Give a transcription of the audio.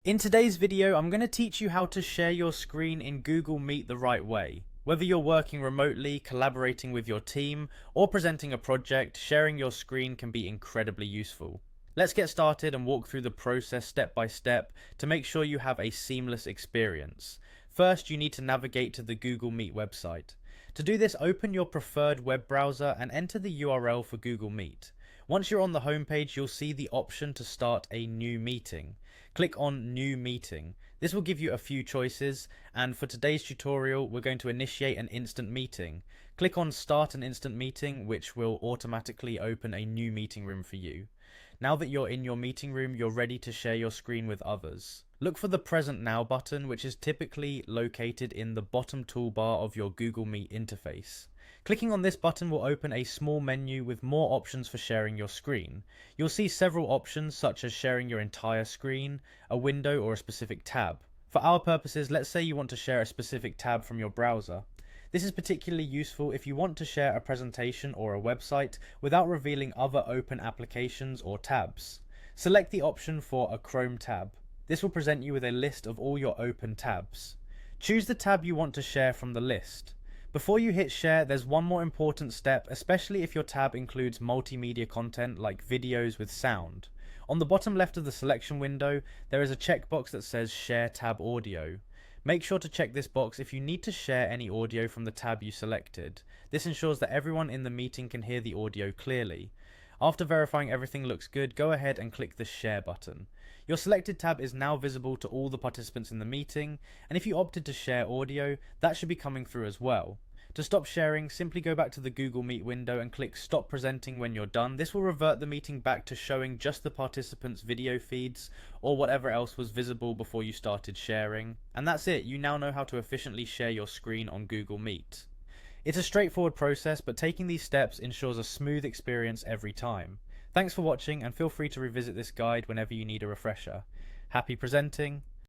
In today's video, I'm going to teach you how to share your screen in Google Meet the right way. Whether you're working remotely, collaborating with your team, or presenting a project, sharing your screen can be incredibly useful. Let's get started and walk through the process step by step to make sure you have a seamless experience. First, you need to navigate to the Google Meet website. To do this, open your preferred web browser and enter the URL for Google Meet. Once you're on the homepage, you'll see the option to start a new meeting. Click on New Meeting. This will give you a few choices, and for today's tutorial, we're going to initiate an instant meeting. Click on Start an Instant Meeting, which will automatically open a new meeting room for you. Now that you're in your meeting room, you're ready to share your screen with others. Look for the Present Now button, which is typically located in the bottom toolbar of your Google Meet interface. Clicking on this button will open a small menu with more options for sharing your screen. You'll see several options such as sharing your entire screen, a window, or a specific tab. For our purposes, let's say you want to share a specific tab from your browser. This is particularly useful if you want to share a presentation or a website without revealing other open applications or tabs. Select the option for a Chrome tab. This will present you with a list of all your open tabs. Choose the tab you want to share from the list. Before you hit share, there's one more important step, especially if your tab includes multimedia content like videos with sound. On the bottom left of the selection window, there is a checkbox that says Share Tab Audio. Make sure to check this box if you need to share any audio from the tab you selected. This ensures that everyone in the meeting can hear the audio clearly. After verifying everything looks good, go ahead and click the Share button. Your selected tab is now visible to all the participants in the meeting, and if you opted to share audio, that should be coming through as well. To stop sharing, simply go back to the Google Meet window and click Stop Presenting when you're done. This will revert the meeting back to showing just the participants' video feeds or whatever else was visible before you started sharing. And that's it, you now know how to efficiently share your screen on Google Meet. It's a straightforward process, but taking these steps ensures a smooth experience every time. Thanks for watching, and feel free to revisit this guide whenever you need a refresher. Happy presenting,